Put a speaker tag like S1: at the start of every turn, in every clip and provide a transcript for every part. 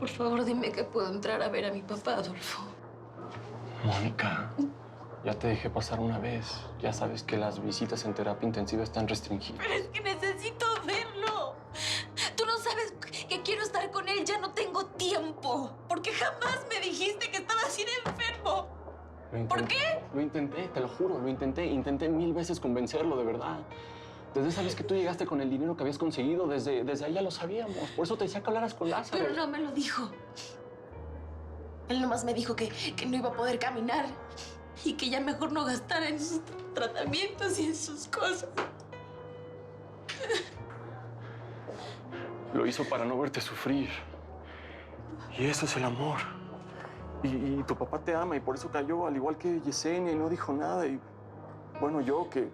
S1: Por favor, dime que puedo entrar a ver a mi papá, Adolfo.
S2: Mónica, ya te dejé pasar una vez. Ya sabes que las visitas en terapia intensiva están restringidas.
S1: Pero es que necesito verlo. Tú no sabes que quiero estar con él. Ya no tengo tiempo. Porque jamás me dijiste que estaba así de enfermo. ¿Por qué?
S2: Lo intenté, te lo juro, lo intenté. Intenté 1000 veces convencerlo, de verdad. Desde esa vez que tú llegaste con el dinero que habías conseguido, desde ahí ya lo sabíamos. Por eso te decía que hablaras con Lázaro.
S1: Pero no me lo dijo. Él nomás me dijo que no iba a poder caminar y que ya mejor no gastara en sus tratamientos y en sus cosas.
S2: Lo hizo para no verte sufrir. Y eso es el amor. Y tu papá te ama y por eso cayó, al igual que Yesenia, y no dijo nada. Y bueno, yo que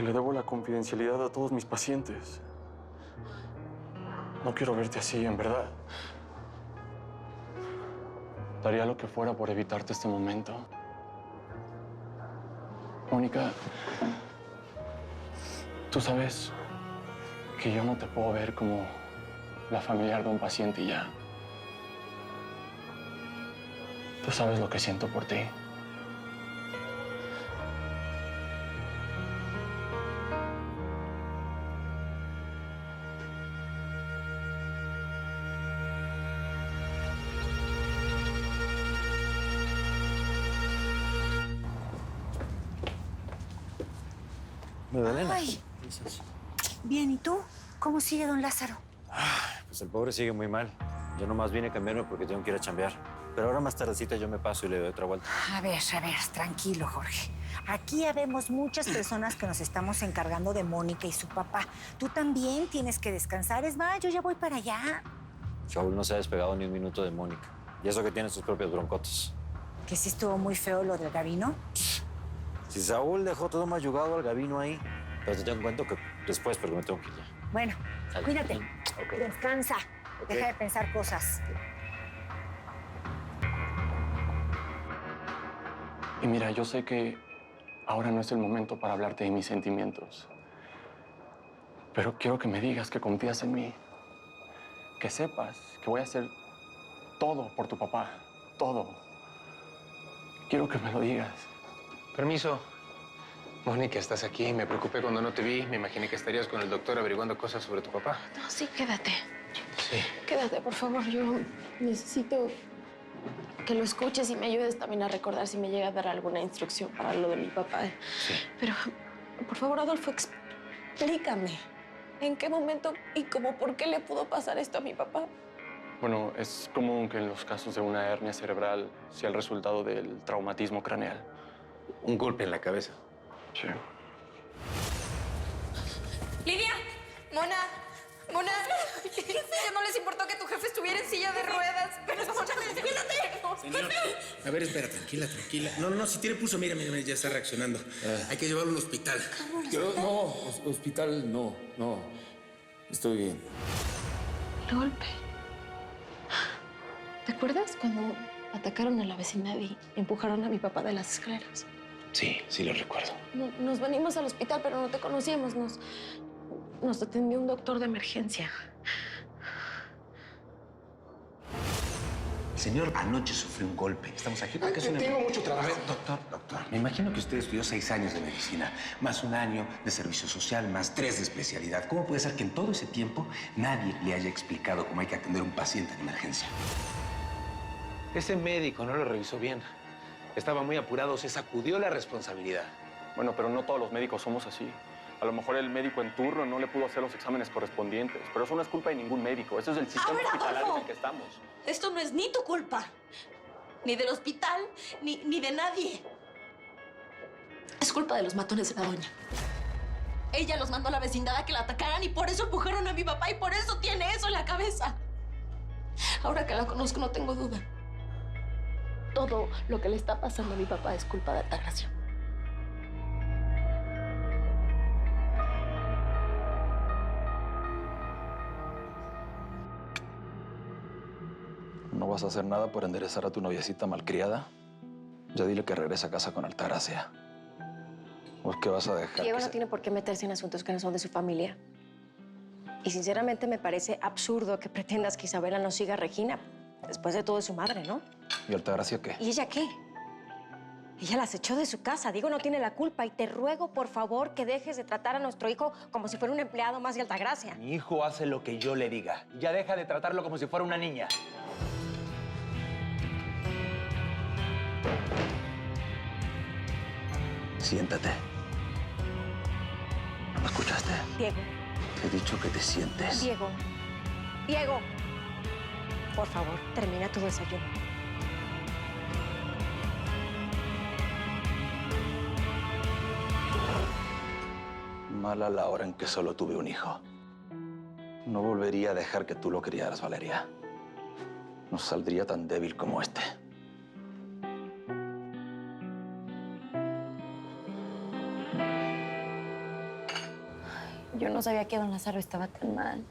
S2: le debo la confidencialidad a todos mis pacientes. No quiero verte así, en verdad. Daría lo que fuera por evitarte este momento. Mónica, tú sabes que yo no te puedo ver como la familiar de un paciente y ya. Tú sabes lo que siento por ti.
S3: Magdalena.
S4: Ay, bien, ¿y tú? ¿Cómo sigue don Lázaro?
S3: Pues el pobre sigue muy mal. Yo nomás vine a cambiarme porque tengo que ir a chambear. Pero ahora más tardecita yo me paso y le doy otra vuelta.
S4: A ver, tranquilo, Jorge. Aquí habemos muchas personas que nos estamos encargando de Mónica y su papá. Tú también tienes que descansar. Es más, yo ya voy para allá.
S3: Saúl no se ha despegado ni un minuto de Mónica. Y eso que tiene sus propios broncotes.
S4: Que sí estuvo muy feo lo del Gabino.
S3: Si Saúl dejó todo mayugado al Gabino ahí, pero te tengo en cuenta que después, pero me tengo que ir ya.
S4: Bueno,
S3: Sale.
S4: cuídate.
S3: Ok.
S4: Descansa.
S3: Ok.
S4: Deja de pensar cosas.
S2: Y mira, yo sé que ahora no es el momento para hablarte de mis sentimientos. Pero quiero que me digas que confías en mí. Que sepas que voy a hacer todo por tu papá. Todo. Quiero que me lo digas.
S5: Permiso. Mónica, estás aquí. Me preocupé cuando no te vi. Me imaginé que estarías con el doctor averiguando cosas sobre tu papá.
S1: No, sí, quédate.
S5: Sí.
S1: Quédate, por favor. Yo necesito que lo escuches y me ayudes también a recordar si me llega a dar alguna instrucción para lo de mi papá.
S5: Sí.
S1: Pero, por favor, Adolfo, explícame. ¿En qué momento y cómo por qué le pudo pasar esto a mi papá?
S2: Bueno, es común que en los casos de una hernia cerebral sea el resultado del traumatismo craneal.
S5: Un golpe en la cabeza.
S2: Sí.
S6: ¡Lidia! ¡Mona! ¡Mona! ¿Que no les importó que tu jefe estuviera en silla de ruedas? Pero cuídate.
S7: Señor, a ver, espera, tranquila. No, si tiene pulso, mira, ya está reaccionando. Hay que llevarlo al hospital.
S8: No, hospital no. Estoy bien.
S1: El golpe. ¿Te acuerdas cuando atacaron a la vecindad y empujaron a mi papá de las escaleras?
S5: Sí, sí lo recuerdo.
S1: Nos venimos al hospital, pero no te conocíamos. Nos atendió un doctor de emergencia.
S9: El señor anoche sufrió un golpe. Estamos aquí porque es una...
S7: Tengo mucho trabajo.
S9: A ver, doctor. Me imagino que usted estudió 6 años de medicina, más 1 año de servicio social, más 3 de especialidad. ¿Cómo puede ser que en todo ese tiempo nadie le haya explicado cómo hay que atender a un paciente en emergencia?
S5: Ese médico no lo revisó bien. Estaba muy apurado, se sacudió la responsabilidad.
S2: Bueno, pero no todos los médicos somos así. A lo mejor el médico en turno no le pudo hacer los exámenes correspondientes, pero eso no es culpa de ningún médico. Eso es del sistema hospitalario en el que estamos.
S1: Esto no es ni tu culpa, ni del hospital, ni de nadie. Es culpa de los matones de la doña. Ella los mandó a la vecindad a que la atacaran y por eso empujaron a mi papá y por eso tiene eso en la cabeza. Ahora que la conozco, no tengo duda. Todo lo que le está pasando a mi papá es culpa de Altagracia.
S8: ¿No vas a hacer nada por enderezar a tu noviecita malcriada? Ya dile que regrese a casa con Altagracia. ¿O es que vas a dejar
S1: Diego
S8: que
S1: no tiene por qué meterse en asuntos que no son de su familia.
S10: Y sinceramente me parece absurdo que pretendas que Isabela no siga a Regina. Después de todo es su madre, ¿no?
S8: ¿Y Altagracia qué?
S10: ¿Y ella qué? Ella las echó de su casa. Diego no tiene la culpa y te ruego, por favor, que dejes de tratar a nuestro hijo como si fuera un empleado más de Altagracia.
S11: Mi hijo hace lo que yo le diga. Ya deja de tratarlo como si fuera una niña.
S8: Siéntate. ¿Me escuchaste?
S10: Diego,
S8: Te he dicho que te sientes.
S10: Diego, Diego. Por favor, termina tu desayuno.
S8: Mala la hora en que solo tuve un hijo. No volvería a dejar que tú lo criaras, Valeria. No saldría tan débil como este.
S10: Yo no sabía que don Lázaro estaba tan mal.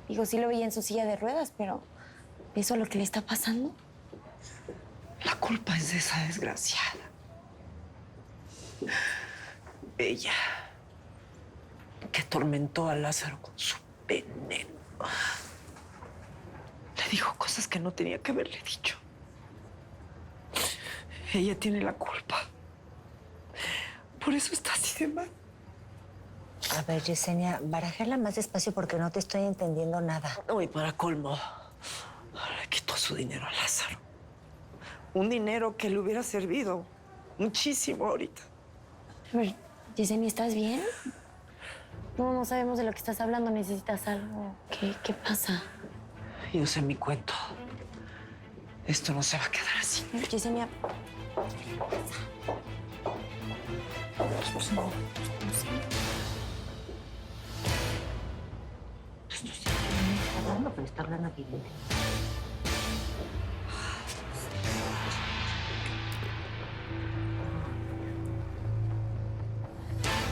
S10: Digo, sí lo veía en su silla de ruedas, pero ¿eso es lo que le está pasando?
S12: La culpa es de esa desgraciada. Ella, que atormentó a Lázaro con su veneno. Le dijo cosas que no tenía que haberle dicho. Ella tiene la culpa. Por eso está así de mal.
S4: A ver, Yesenia, barajala más despacio porque no te estoy entendiendo nada.
S12: No, y para colmo, le quitó su dinero a Lázaro. Un dinero que le hubiera servido muchísimo ahorita.
S10: A ver, Yesenia, ¿estás bien? No sabemos de lo que estás hablando. ¿Necesitas algo? ¿Qué pasa?
S12: Yo sé mi cuento. Esto no se va a quedar así.
S10: Yesenia...
S4: Pues no. Pero está hablando bien.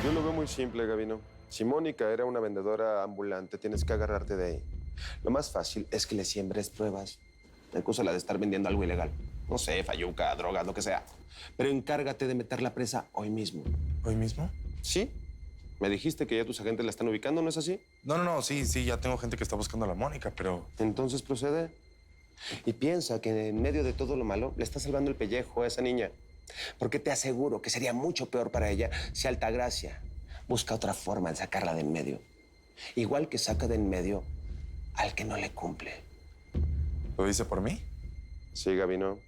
S13: Yo lo veo muy simple, Gabino. Si Mónica era una vendedora ambulante, tienes que agarrarte de ahí. Lo más fácil es que le siembres pruebas. Acúsala de estar vendiendo algo ilegal. No sé, fayuca, drogas, lo que sea. Pero encárgate de meterla presa hoy mismo.
S14: ¿Hoy mismo?
S13: ¿Sí? Me dijiste que ya tus agentes la están ubicando, ¿no es así?
S14: No, sí, ya tengo gente que está buscando a la Mónica, pero...
S13: Entonces procede. Y piensa que en medio de todo lo malo le estás salvando el pellejo a esa niña. Porque te aseguro que sería mucho peor para ella si Altagracia busca otra forma de sacarla de en medio. Igual que saca de en medio al que no le cumple.
S14: ¿Lo dice por mí?
S13: Sí, Gabino.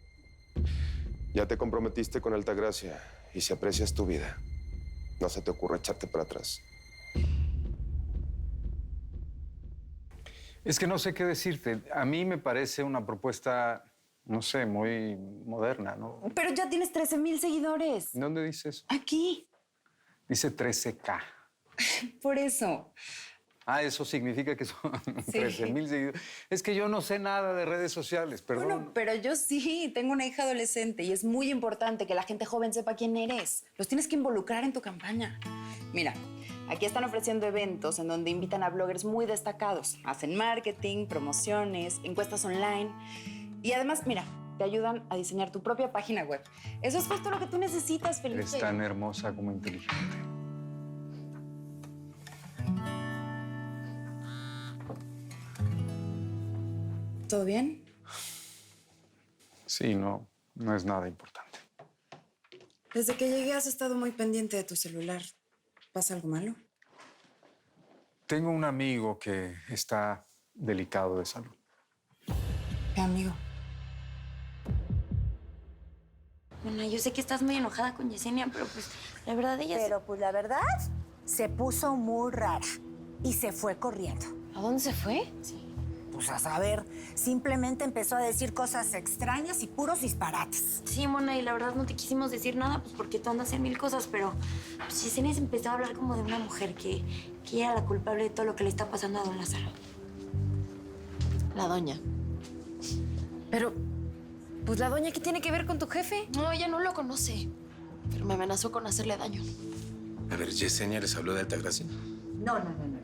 S13: Ya te comprometiste con Altagracia y si aprecias tu vida, no se te ocurre echarte para atrás.
S15: Es que no sé qué decirte. A mí me parece una propuesta, no sé, muy moderna, ¿no?
S6: Pero ya tienes 13,000 seguidores.
S15: ¿Dónde dice eso?
S6: Aquí.
S15: Dice 13K.
S6: Por eso.
S15: Ah, eso significa que son 13,000 seguidores. Es que yo no sé nada de redes sociales, perdón.
S6: Bueno, pero yo sí. Tengo una hija adolescente y es muy importante que la gente joven sepa quién eres. Los tienes que involucrar en tu campaña. Mira, aquí están ofreciendo eventos en donde invitan a bloggers muy destacados. Hacen marketing, promociones, encuestas online. Y además, mira, te ayudan a diseñar tu propia página web. Eso es justo lo que tú necesitas, Felipe.
S15: Eres tan hermosa como inteligente.
S6: ¿Todo bien?
S15: Sí, no es nada importante.
S6: Desde que llegué has estado muy pendiente de tu celular. ¿Pasa algo malo?
S15: Tengo un amigo que está delicado de salud.
S6: ¿Qué amigo?
S10: Bueno, yo sé que estás muy enojada con Yesenia, pero pues la verdad ella...
S4: Pero pues la verdad se puso muy rara y se fue corriendo.
S10: ¿A dónde se fue?
S4: Sí. Pues a saber, simplemente empezó a decir cosas extrañas y puros disparates.
S10: Sí, Mona, y la verdad no te quisimos decir nada, pues porque tú andas en mil cosas, pero pues, Yesenia se empezó a hablar como de una mujer que era la culpable de todo lo que le está pasando a don Lázaro.
S1: La doña.
S6: Pero, pues la doña, ¿qué tiene que ver con tu jefe?
S1: No, ella no lo conoce, pero me amenazó con hacerle daño.
S5: A ver, ¿Yesenia les habló de Altagracia?
S4: No.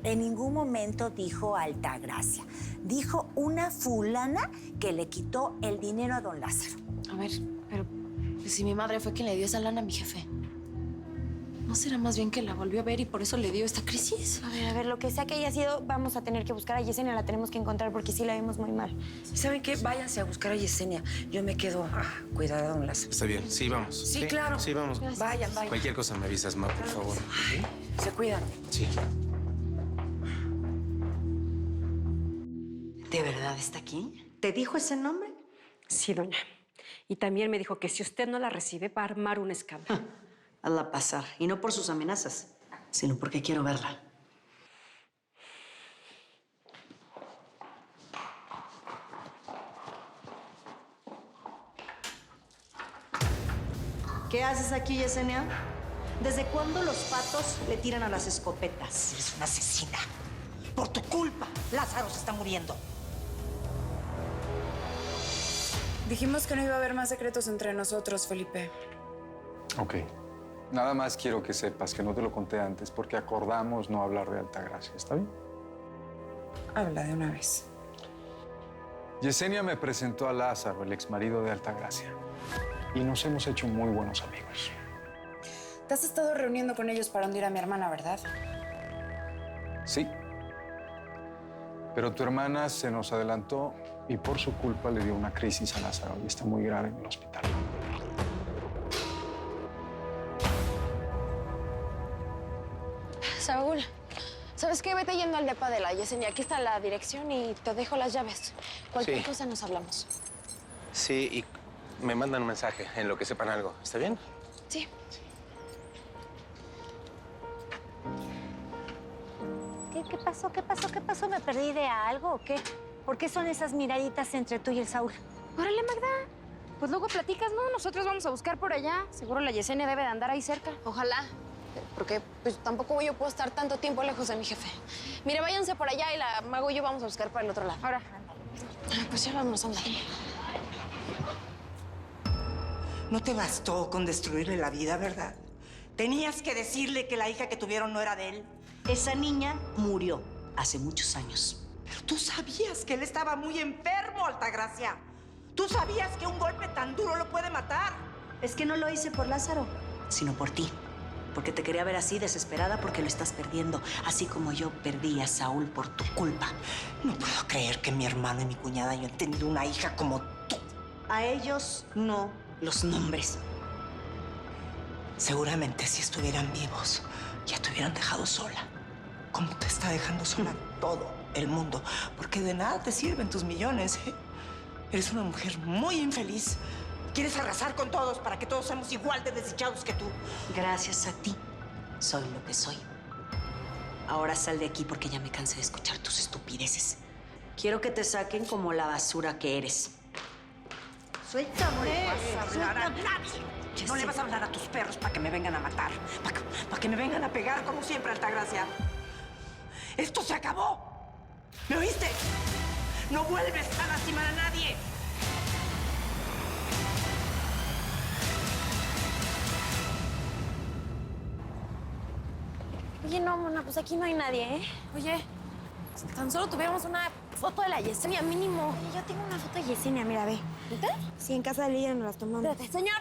S4: En ningún momento dijo Altagracia. Dijo una fulana que le quitó el dinero a don Lázaro.
S1: A ver, pero pues, si mi madre fue quien le dio esa lana a mi jefe. ¿No será más bien que la volvió a ver y por eso le dio esta crisis?
S10: A ver, lo que sea que haya sido, vamos a tener que buscar a Yesenia, la tenemos que encontrar porque sí la vimos muy mal.
S4: ¿Saben qué? Váyanse a buscar a Yesenia. Yo me quedo cuidada, don Lázaro.
S9: Está bien, sí, vamos.
S4: Sí, claro.
S9: Sí, vamos.
S4: Vayan.
S9: Cualquier cosa me avisas, Ma, por favor.
S4: Se cuidan.
S9: Sí.
S16: ¿De verdad está aquí? ¿Te dijo ese nombre?
S17: Sí, doña. Y también me dijo que si usted no la recibe, va a armar un escándalo.
S16: Hazla pasar. Y no por sus amenazas, sino porque quiero verla. ¿Qué haces aquí, Yesenia? ¿Desde cuándo los patos le tiran a las escopetas?
S4: Eres una asesina. Por tu culpa, Lázaro se está muriendo.
S6: Dijimos que no iba a haber más secretos entre nosotros, Felipe.
S15: Ok. Nada más quiero que sepas que no te lo conté antes porque acordamos no hablar de Altagracia. ¿Está bien?
S6: Habla de una vez.
S15: Yesenia me presentó a Lázaro, el exmarido de Altagracia. Y nos hemos hecho muy buenos amigos.
S6: Te has estado reuniendo con ellos para hundir a mi hermana, ¿verdad?
S15: Sí. Pero tu hermana se nos adelantó y por su culpa le dio una crisis a Lázaro y está muy grave en el hospital.
S10: Saúl, ¿sabes qué? Vete yendo al depa de la Yesenia. Aquí está la dirección y te dejo las llaves. Cualquier cosa nos hablamos.
S9: Sí, y me mandan un mensaje en lo que sepan algo. ¿Está bien?
S10: Sí.
S4: ¿Qué pasó? ¿Qué pasó? ¿Me perdí de algo o qué? ¿Por qué son esas miraditas entre tú y el Saúl?
S10: Órale, Magda. Pues luego platicas, ¿no? Nosotros vamos a buscar por allá. Seguro la Yesenia debe de andar ahí cerca. Ojalá. Porque pues tampoco yo puedo estar tanto tiempo lejos de mi jefe. Mire, váyanse por allá y la Mago y yo vamos a buscar por el otro lado. Ahora. Pues ya vámonos, ándale.
S18: No te bastó con destruirle la vida, ¿verdad? Tenías que decirle que la hija que tuvieron no era de él.
S16: Esa niña murió hace muchos años.
S18: Pero tú sabías que él estaba muy enfermo, Altagracia. Tú sabías que un golpe tan duro lo puede matar.
S16: Es que no lo hice por Lázaro, sino por ti. Porque te quería ver así, desesperada, porque lo estás perdiendo. Así como yo perdí a Saúl por tu culpa.
S18: No puedo creer que mi hermano y mi cuñada hayan tenido una hija como tú.
S16: A ellos no los nombres.
S18: Seguramente si estuvieran vivos, ya te hubieran dejado sola. Como te está dejando sola todo el mundo. Porque de nada te sirven tus millones, ¿eh? Eres una mujer muy infeliz. Quieres arrasar con todos para que todos seamos igual de desdichados que tú.
S16: Gracias a ti, soy lo que soy. Ahora sal de aquí porque ya me cansé de escuchar tus estupideces. Quiero que te saquen como la basura que eres.
S18: Suéltame. No le vas a hablar a nadie. No le vas a hablar a tus perros para que me vengan a matar. Para que me vengan a pegar como siempre, Altagracia. ¡Esto se acabó! ¿Me oíste? No vuelves a lastimar a nadie.
S10: Oye, no, Mona, pues aquí no hay nadie, ¿eh? Oye, si tan solo tuviéramos una foto de la Yesenia, mínimo. Oye, yo tengo una foto de Yesenia, mira, ve. ¿Neta? Sí, en casa de Lidia nos las tomamos. Espérate, señor.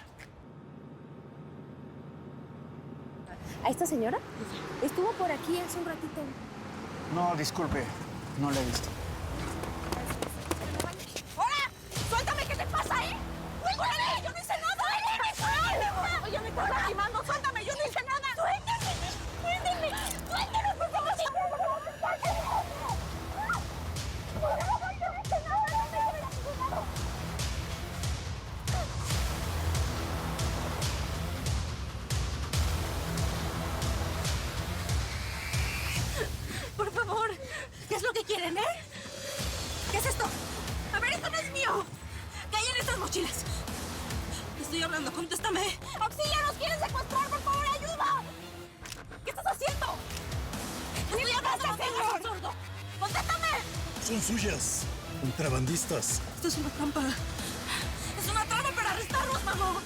S10: ¿A esta señora? Estuvo por aquí hace un ratito.
S15: No, disculpe, no la he visto.
S18: ¡Hola! ¡Suéltame! ¿Qué te pasa, eh? ¡Suéltame! ¡Yo no hice nada! ¡Oye, me estás lastimando! ¡Suéltame! ¡Yo no hice nada! ¡Suéltame! ¡Suéltame! ¡Suéltame, por favor!
S1: Por favor, ¿qué es lo que quieren, ¿Qué es esto? A ver, esto no es mío. ¿Qué hay en estas mochilas? Te estoy hablando, contéstame. ¡Auxilio, nos quieren secuestrar! ¡Por favor, ayuda! ¿Qué estás haciendo? ¡Estoy hablando, no seas absurdo! ¡Contéstame!
S19: Son suyas, contrabandistas.
S1: Esto es una trampa. Es una trampa para arrestarnos, mamá.